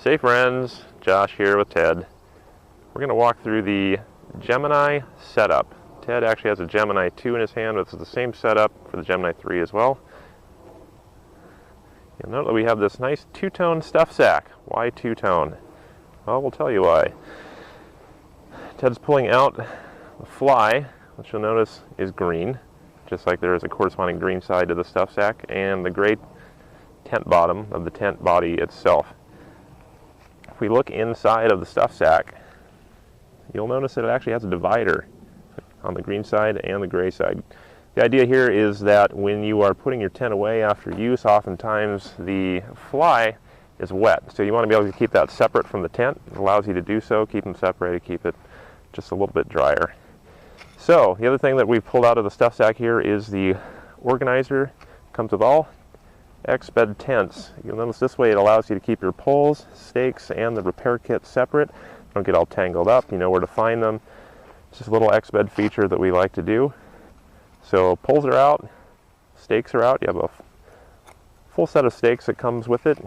Say friends, Josh here with Ted. We're going to walk through the Gemini setup. Ted actually has a Gemini II in his hand, but it's the same setup for the Gemini 3 as well. You'll note that we have this nice two-tone stuff sack. Why two-tone? Well, we'll tell you why. Ted's pulling out the fly, which you'll notice is green, just like there is a corresponding green side to the stuff sack, and the gray tent bottom of the tent body itself. If we look inside of the stuff sack, you'll notice that it actually has a divider on the green side and the gray side. The idea here is that when you are putting your tent away after use, oftentimes the fly is wet. So you want to be able to keep that separate from the tent. It allows you to do so, keep them separated, keep it just a little bit drier. So the other thing that we've pulled out of the stuff sack here is the organizer. It comes with all Exped tents. You'll notice this way it allows you to keep your poles, stakes, and the repair kit separate. Don't get all tangled up. You know where to find them. It's just a little Exped feature that we like to do. So poles are out, stakes are out. You have a full set of stakes that comes with it.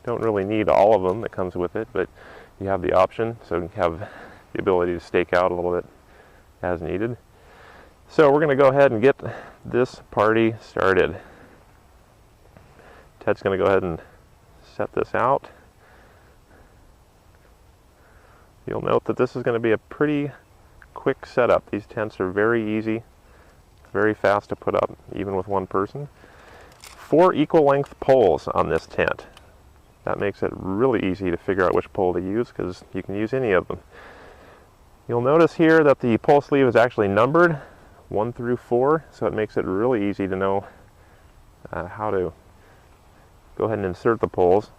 Don't really need all of them that comes with it, but you have the option, so you have the ability to stake out a little bit as needed. So we're going to go ahead and get this party started. Ted's going to go ahead and set this out. You'll note that this is going to be a pretty quick setup. These tents are very easy, very fast to put up, even with one person. 4 equal length poles on this tent. That makes it really easy to figure out which pole to use, because you can use any of them. You'll notice here that the pole sleeve is actually numbered 1 through 4, so it makes it really easy to know how to go ahead and insert the poles.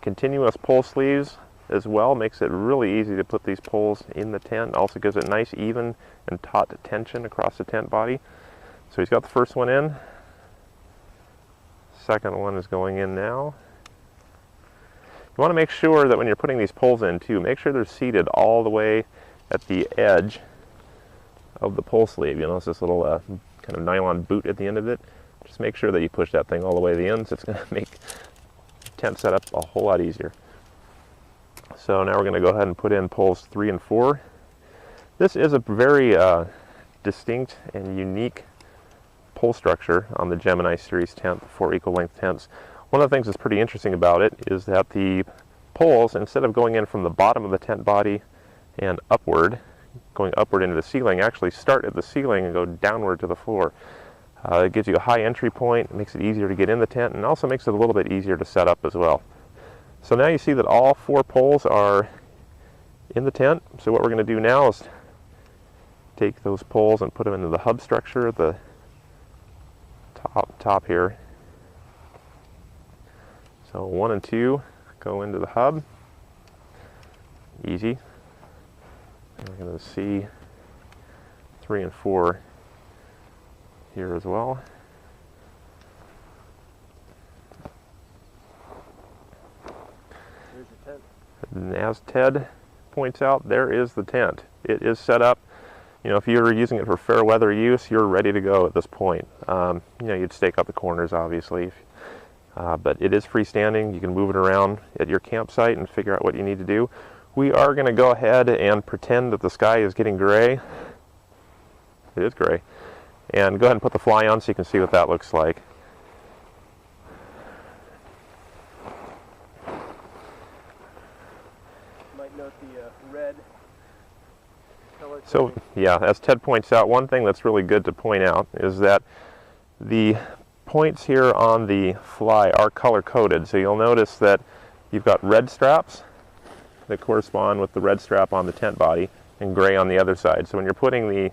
Continuous pole sleeves as well makes it really easy to put these poles in the tent. Also gives it nice, even, and taut tension across the tent body. So he's got the first one in. Second one is going in now. You want to make sure that when you're putting these poles in too, make sure they're seated all the way at the edge of the pole sleeve. You know, it's this little kind of nylon boot at the end of it. Just make sure that you push that thing all the way to the end, so it's going to make the tent setup a whole lot easier. So now we're going to go ahead and put in poles 3 and 4. This is a very distinct and unique pole structure on the Gemini series tent, the 4 equal length tents. One of the things that's pretty interesting about it is that the poles, instead of going in from the bottom of the tent body and upward, going upward into the ceiling, actually start at the ceiling and go downward to the floor. It gives you a high entry point, it makes it easier to get in the tent, and also makes it a little bit easier to set up as well. So now you see that all 4 poles are in the tent. So what we're going to do now is take those poles and put them into the hub structure at the top here. So 1 and 2 go into the hub. Easy. And we're going to see 3 and 4 here as well. Here's the tent. And as Ted points out, there is the tent. It is set up. You know, if you're using it for fair weather use, you're ready to go at this point. You know, you'd stake out the corners, obviously, but it is freestanding. You can move it around at your campsite and figure out what you need to do. We are going to go ahead and pretend that the sky is getting gray. It is gray. And go ahead and put the fly on so you can see what that looks like. You might note the red color. So yeah, as Ted points out, one thing that's really good to point out is that the points here on the fly are color coded. So you'll notice that you've got red straps that correspond with the red strap on the tent body and gray on the other side. So when you're putting the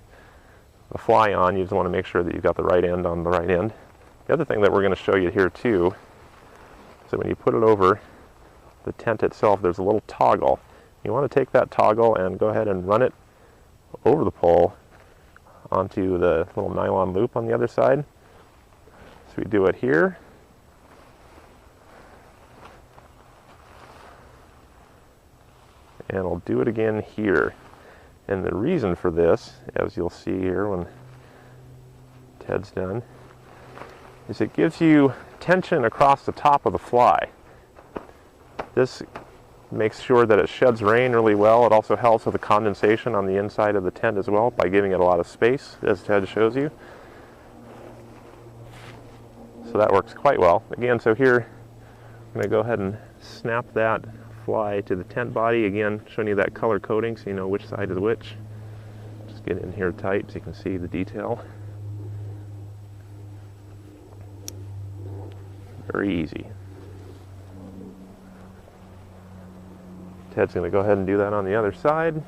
fly on, you just want to make sure that you've got the right end on the right end. The other thing that we're going to show you here too, so when you put it over the tent itself, there's a little toggle. You want to take that toggle and go ahead and run it over the pole onto the little nylon loop on the other side. So we do it here. And I'll do it again here. And the reason for this, as you'll see here when Ted's done, is it gives you tension across the top of the fly. This makes sure that it sheds rain really well. It also helps with the condensation on the inside of the tent as well by giving it a lot of space, as Ted shows you. So that works quite well. Again, so here I'm going to go ahead and snap that fly to the tent body. Again, showing you that color coding so you know which side is which. Just get in here tight so you can see the detail. Very easy. Ted's going to go ahead and do that on the other side.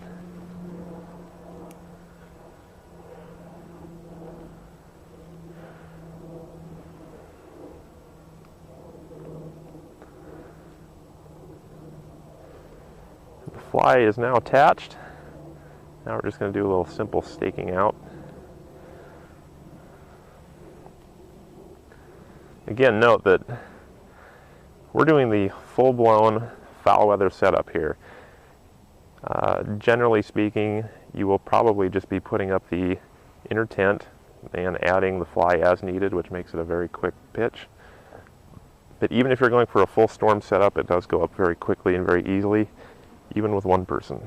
The fly is now attached. Now we're just going to do a little simple staking out. Again, note that we're doing the full-blown foul weather setup here. Generally speaking, you will probably just be putting up the inner tent and adding the fly as needed, which makes it a very quick pitch. But even if you're going for a full storm setup, it does go up very quickly and very easily, even with one person.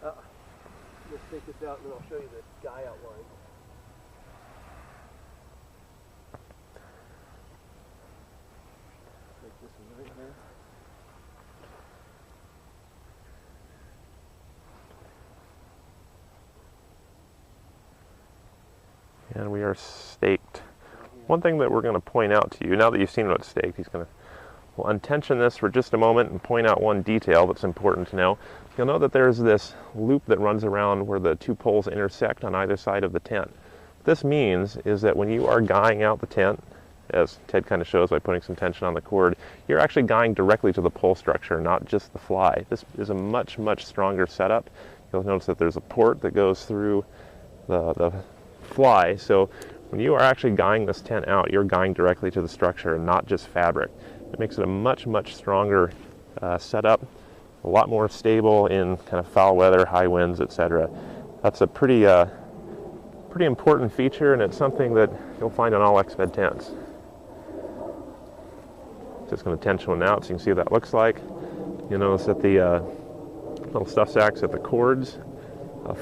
Let's take this out and then I'll show you the sky outline. Take this one right here. And we are staked. One thing that we're going to point out to you, now that you've seen what's staked, we'll untension this for just a moment and point out one detail that's important to know. You'll know that there's this loop that runs around where the two poles intersect on either side of the tent. What this means is that when you are guying out the tent, as Ted kind of shows by putting some tension on the cord, you're actually guying directly to the pole structure, not just the fly. This is a much, much stronger setup. You'll notice that there's a port that goes through the fly, so when you are actually guying this tent out, you're guying directly to the structure and not just fabric. It makes it a much, much stronger setup, a lot more stable in kind of foul weather, high winds, etc. That's a pretty important feature, and it's something that you'll find on all Exped tents. Just going to tension one out so you can see what that looks like. You'll notice that the little stuff sacks at the cords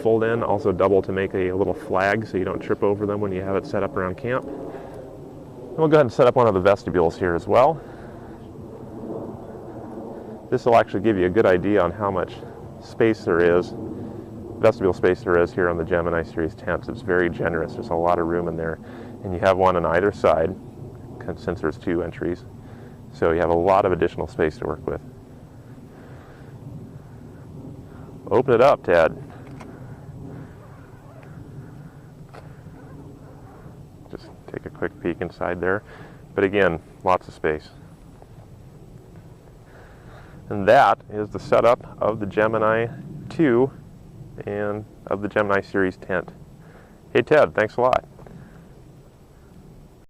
fold in, also double to make a little flag so you don't trip over them when you have it set up around camp. And we'll go ahead and set up one of the vestibules here as well. This will actually give you a good idea on how much space there is, vestibule space there is here on the Gemini series tents. It's very generous. There's a lot of room in there, and you have one on either side since there's two entries. So you have a lot of additional space to work with. Open it up, Ted. Just take a quick peek inside there. But again, lots of space. And that is the setup of the Gemini II and of the Gemini series tent. Hey Ted, thanks a lot.